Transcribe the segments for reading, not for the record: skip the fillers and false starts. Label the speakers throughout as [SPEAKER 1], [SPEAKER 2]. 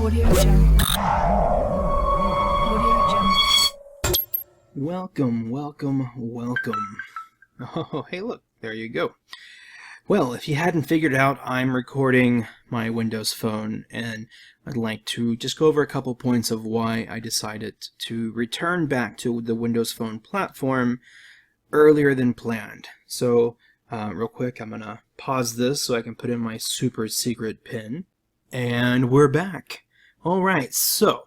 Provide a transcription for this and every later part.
[SPEAKER 1] Audio Jungle. Audio Jungle.
[SPEAKER 2] Welcome, welcome, welcome. Oh, hey look, there you go. Well, if you hadn't figured out, I'm recording my Windows Phone, and I'd like to just go over a couple points of why I decided to return back to the Windows Phone platform earlier than planned. So, real quick, I'm gonna pause this so I can put in my super secret PIN. And we're back. Alright, so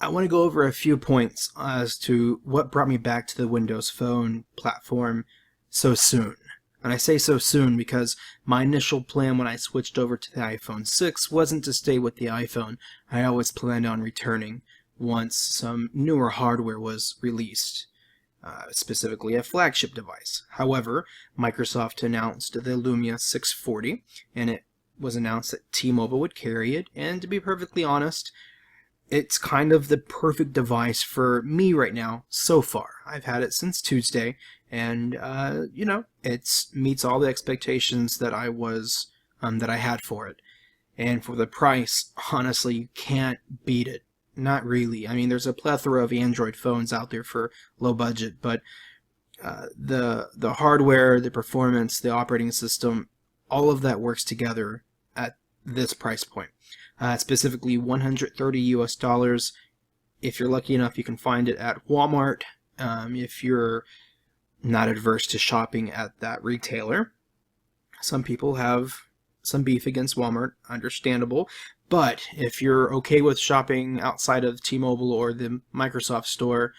[SPEAKER 2] I want to go over a few points as to what brought me back to the Windows Phone platform so soon. And I say so soon because my initial plan when I switched over to the iPhone 6 wasn't to stay with the iPhone. I always planned on returning once some newer hardware was released, specifically a flagship device. However, Microsoft announced the Lumia 640, and it was announced that T-Mobile would carry it, and to be perfectly honest, it's kind of the perfect device for me right now so far. I've had it since Tuesday, and it meets all the expectations that I had for it. And for the price, honestly, you can't beat it. Not really. I mean, there's a plethora of Android phones out there for low budget, but the hardware, the performance, the operating system, all of that works together at this price point. Specifically $130 US. If you're lucky enough, you can find it at Walmart. If you're not adverse to shopping at that retailer. Some people have some beef against Walmart, understandable. But if you're okay with shopping outside of T-Mobile or the Microsoft Store,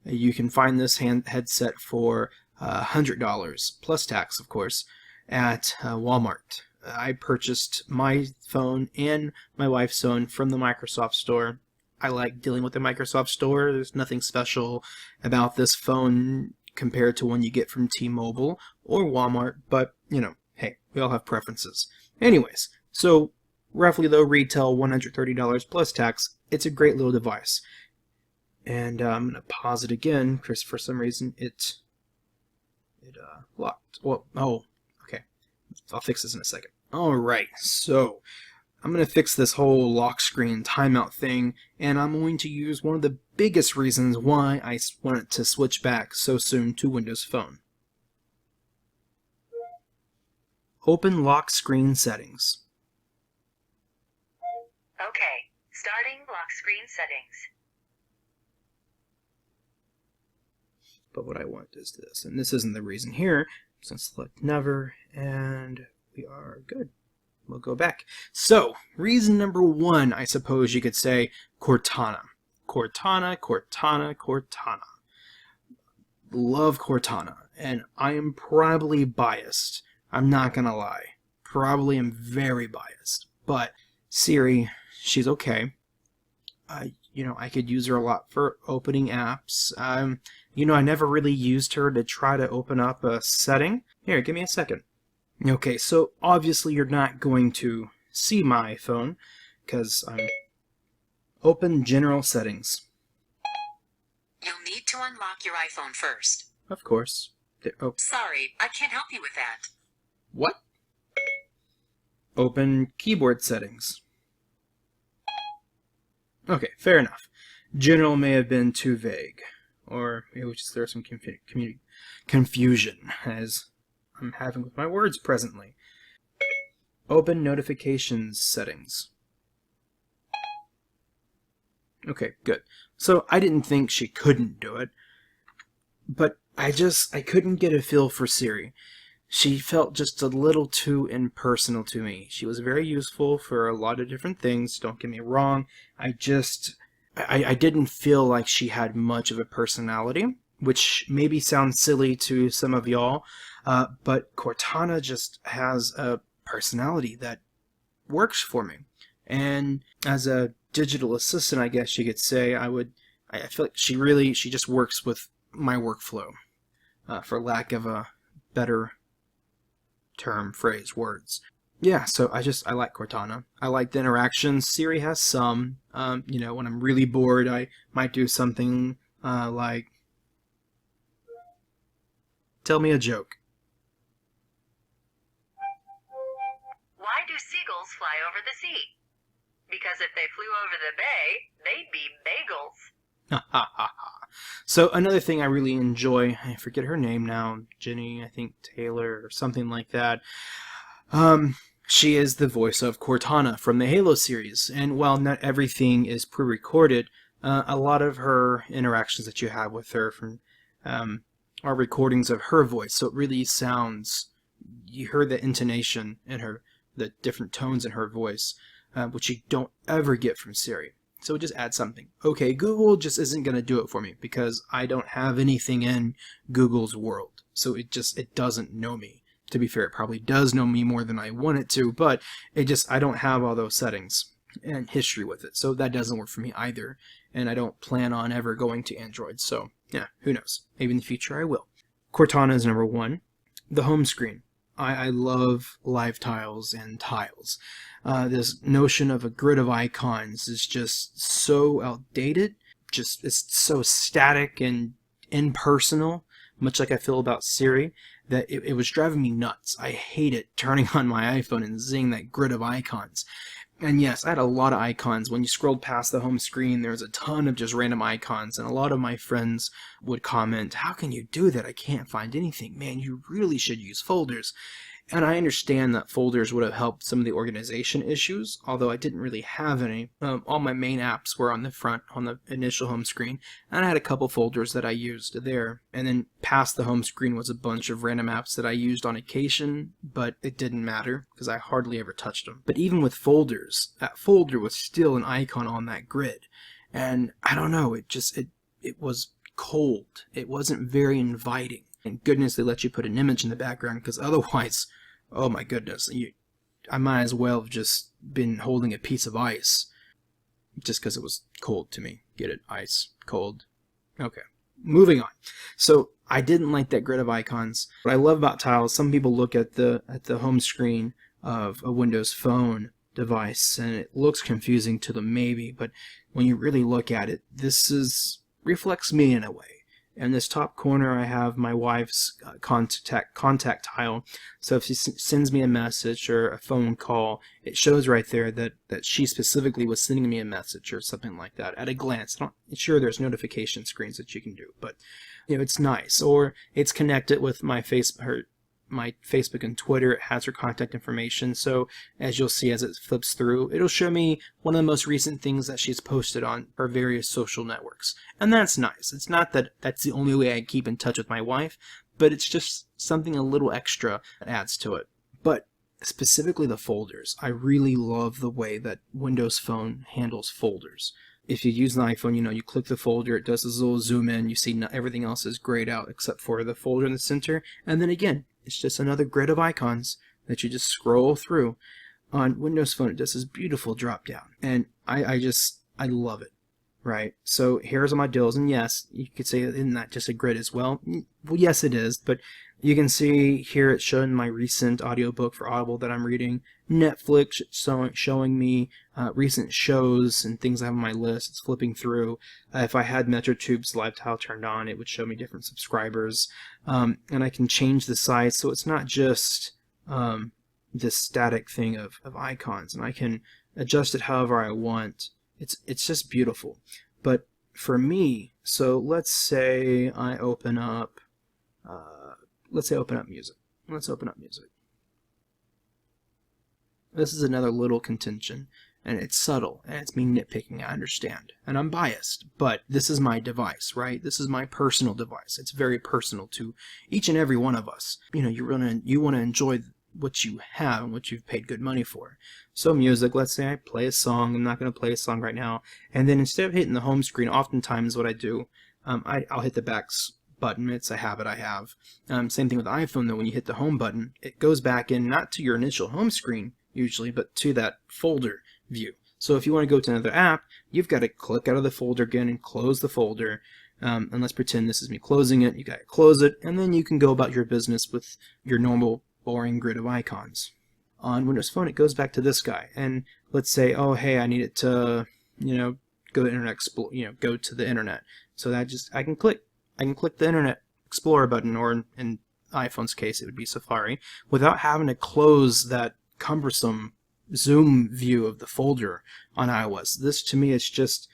[SPEAKER 2] you can find this headset for $100, plus tax, of course, at Walmart. I purchased my phone and my wife's phone from the Microsoft Store. I like dealing with the Microsoft Store. There's nothing special about this phone compared to one you get from T-Mobile or Walmart, but, hey, we all have preferences. Anyways, so roughly though, retail $130 plus tax. It's a great little device. And I'm going to pause it again because for some reason it locked. Well, oh, okay. I'll fix this in a second. Alright, so I'm going to fix this whole lock screen timeout thing, and I'm going to use one of the biggest reasons why I wanted to switch back so soon to Windows Phone. Open lock screen settings.
[SPEAKER 3] Okay, starting lock screen settings.
[SPEAKER 2] But what I want is this, and this isn't the reason here, so select never, and we are good. We'll go back. So, reason number one, I suppose you could say, Cortana. Cortana. Love Cortana, and I am probably biased. I'm not gonna lie. Probably am very biased. But Siri, she's okay. I could use her a lot for opening apps. I never really used her to try to open up a setting. Here, give me a second. Okay, so obviously you're not going to see my phone because I'm open general settings.
[SPEAKER 3] You'll need to unlock your iPhone first.
[SPEAKER 2] Of course. Oh,
[SPEAKER 3] Sorry, I can't help you with that.
[SPEAKER 2] what? Open keyboard settings. Okay, fair enough. General may have been too vague, or it was just there was some confusion as I'm having with my words presently. Open notifications settings. Okay, good. So I didn't think she couldn't do it, but I couldn't get a feel for Siri. She felt just a little too impersonal to me. She was very useful for a lot of different things, don't get me wrong. I didn't feel like she had much of a personality, which maybe sounds silly to some of y'all, but Cortana just has a personality that works for me. And as a digital assistant, I guess you could say, I feel like she just works with my workflow, for lack of a better term, phrase, words. Yeah, so I like Cortana. I like the interactions. Siri has some. When I'm really bored, I might do something like, tell me a joke.
[SPEAKER 3] Why do seagulls fly over the sea?
[SPEAKER 1] Because if they flew over the bay, they'd be bagels.
[SPEAKER 2] So another thing I really enjoy, I forget her name now, Jenny, I think Taylor or something like that. She is the voice of Cortana from the Halo series, and while not everything is pre-recorded, a lot of her interactions that you have with her from are recordings of her voice, so it really sounds, you heard the intonation in her, the different tones in her voice, which you don't ever get from Siri. So it just adds something. Okay, Google just isn't going to do it for me because I don't have anything in Google's world. So it doesn't know me. To be fair, it probably does know me more than I want it to, but I don't have all those settings and history with it. So that doesn't work for me either. And I don't plan on ever going to Android. So yeah, who knows? Maybe in the future I will. Cortana is number one. The home screen. I love live tiles and tiles. This notion of a grid of icons is just so outdated. It's so static and impersonal, much like I feel about Siri, that it was driving me nuts. I hate it turning on my iPhone and seeing that grid of icons. And yes, I had a lot of icons. When you scrolled past the home screen, there was a ton of just random icons, and a lot of my friends would comment, "How can you do that? I can't find anything. Man, you really should use folders." And I understand that folders would have helped some of the organization issues, although I didn't really have any. All my main apps were on the front, on the initial home screen, and I had a couple folders that I used there. And then past the home screen was a bunch of random apps that I used on occasion, but it didn't matter because I hardly ever touched them. But even with folders, that folder was still an icon on that grid. And I don't know, it was cold. It wasn't very inviting. And goodness, they let you put an image in the background, because otherwise, oh my goodness, I might as well have just been holding a piece of ice, just because it was cold to me. Get it? Ice, cold. Okay, moving on. So I didn't like that grid of icons. What I love about tiles, some people look at the home screen of a Windows Phone device, and it looks confusing to them maybe, but when you really look at it, reflects me in a way. In this top corner, I have my wife's contact tile. So if she sends me a message or a phone call, it shows right there that she specifically was sending me a message or something like that. At a glance, sure, there's notification screens that you can do, but it's nice. Or it's connected with my Facebook and Twitter. It has her contact information, so as you'll see as it flips through, it'll show me one of the most recent things that she's posted on her various social networks. And that's nice. It's not that that's the only way I keep in touch with my wife, but it's just something a little extra that adds to it. But specifically the folders, I really love the way that Windows Phone handles folders. If you use an iPhone, you click the folder, it does this little zoom in, you see everything else is grayed out except for the folder in the center, and then again, it's just another grid of icons that you just scroll through. On Windows Phone, it does this beautiful drop down, and I love it, right? So here's all my deals, and yes, you could say, isn't that just a grid as well? Well, yes it is, but you can see here it's showing my recent audiobook for Audible that I'm reading, Netflix showing me recent shows and things I have on my list. It's flipping through. If I had MetroTube's live tile turned on, it would show me different subscribers. And I can change the size, so it's not just this static thing of icons. And I can adjust it however I want. It's just beautiful. But for me, so let's say I open up, music. Let's open up music. This is another little contention, and it's subtle, and it's me nitpicking, I understand. And I'm biased, but this is my device, right? This is my personal device. It's very personal to each and every one of us. You want to enjoy what you have and what you've paid good money for. So music, let's say I play a song. I'm not going to play a song right now. And then instead of hitting the home screen, oftentimes what I do, I'll hit the back button. It's a habit I have. Same thing with the iPhone, though. When you hit the home button, it goes back in, not to your initial home screen, usually, but to that folder view. So if you want to go to another app, you've got to click out of the folder again and close the folder. And let's pretend this is me closing it. You got to close it, and then you can go about your business with your normal boring grid of icons. On Windows Phone, it goes back to this guy, and let's say, oh hey, I need it to, go to Internet Explorer, go to the internet. So that I can click the Internet Explorer button, or in iPhone's case, it would be Safari, without having to close that cumbersome zoom view of the folder on iOS. This to me is just,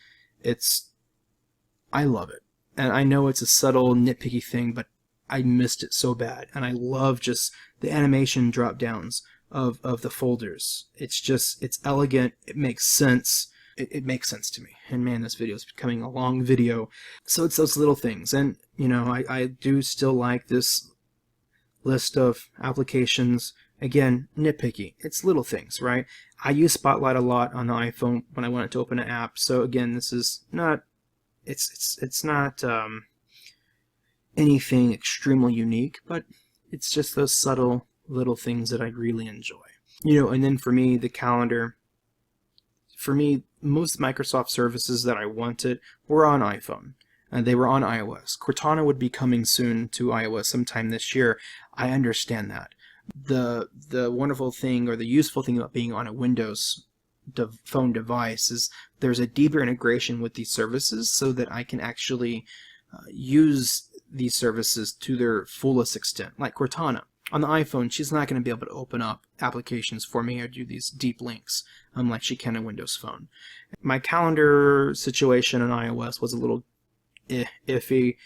[SPEAKER 2] I love it. And I know it's a subtle nitpicky thing, but I missed it so bad. And I love just the animation drop downs of the folders. It's elegant, it makes sense. It makes sense to me. And man, this video is becoming a long video. So it's those little things. And, I do still like this list of applications. Again, nitpicky. It's little things, right? I use Spotlight a lot on the iPhone when I wanted to open an app. So again, this is not, it's not anything extremely unique, but it's just those subtle little things that I really enjoy. And then for me, the calendar. For me, most Microsoft services that I wanted were on iPhone. They were on iOS. Cortana would be coming soon to iOS sometime this year. I understand that. The wonderful thing or the useful thing about being on a Windows phone device is there's a deeper integration with these services so that I can actually use these services to their fullest extent. Like Cortana. On the iPhone, she's not going to be able to open up applications for me or do these deep links like she can on Windows Phone. My calendar situation on iOS was a little iffy.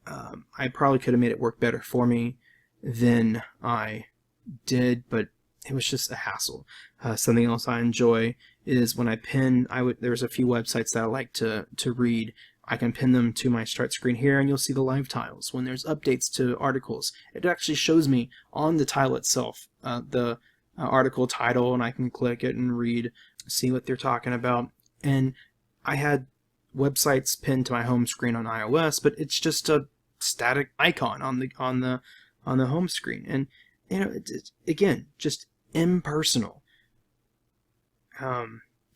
[SPEAKER 2] I probably could have made it work better for me than I did, but it was just a hassle. Something else I enjoy is when I pin, there's a few websites that I like to read. I can pin them to my start screen here, and you'll see the live tiles. When there's updates to articles, it actually shows me on the tile itself the article title, and I can click it and read, see what they're talking about. And I had websites pinned to my home screen on iOS, but it's just a static icon on the home screen, and it's again just impersonal.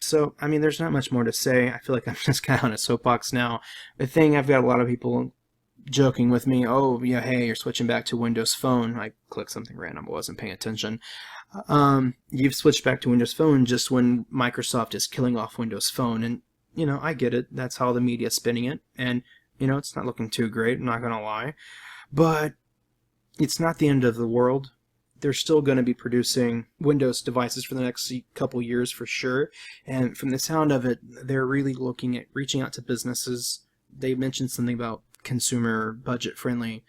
[SPEAKER 2] So, I mean, there's not much more to say. I feel like I'm just kind of on a soapbox now. The thing, I've got a lot of people joking with me, oh, yeah, hey, you're switching back to Windows Phone. I clicked something random. I wasn't paying attention. You've switched back to Windows Phone just when Microsoft is killing off Windows Phone. And, I get it. That's how the media's spinning it. And, it's not looking too great, I'm not going to lie. But it's not the end of the world. They're still going to be producing Windows devices for the next couple years for sure. And from the sound of it, they're really looking at reaching out to businesses. They mentioned something about consumer budget-friendly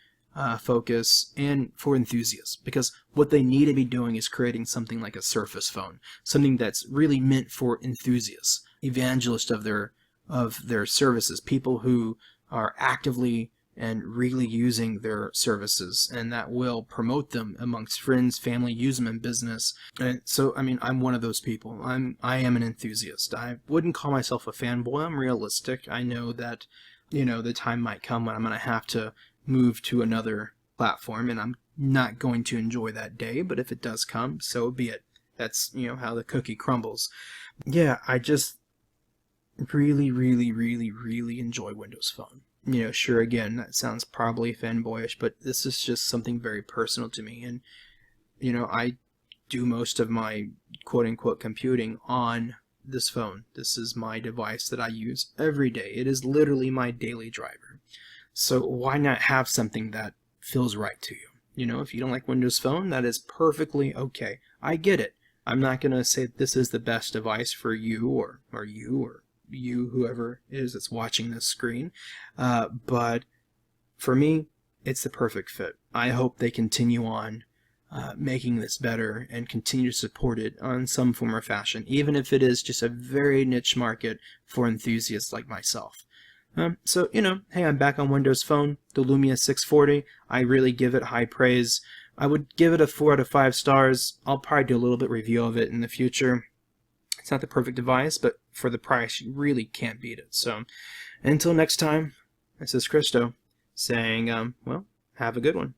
[SPEAKER 2] focus and for enthusiasts. Because what they need to be doing is creating something like a Surface phone. Something that's really meant for enthusiasts, evangelists of their services, people who are actively and really using their services, and that will promote them amongst friends, family, use them in business. And so, I mean, I'm one of those people. I am an enthusiast. I wouldn't call myself a fanboy. I'm realistic. I know that, the time might come when I'm going to have to move to another platform, and I'm not going to enjoy that day, but if it does come, so be it. That's, how the cookie crumbles. Yeah, I just really, really, really, really enjoy Windows Phone. Sure, again, that sounds probably fanboyish, but this is just something very personal to me. And, I do most of my quote-unquote computing on this phone. This is my device that I use every day. It is literally my daily driver. So why not have something that feels right to you? If you don't like Windows Phone, that is perfectly okay. I get it. I'm not going to say this is the best device for you or you, whoever it is that's watching this screen. But for me, it's the perfect fit. I hope they continue on making this better and continue to support it on some form or fashion, even if it is just a very niche market for enthusiasts like myself. So, hey, I'm back on Windows Phone, the Lumia 640. I really give it high praise. I would give it a 4 out of 5 stars. I'll probably do a little bit review of it in the future. It's not the perfect device, but for the price, you really can't beat it. So, until next time, this is Christo saying, well, have a good one.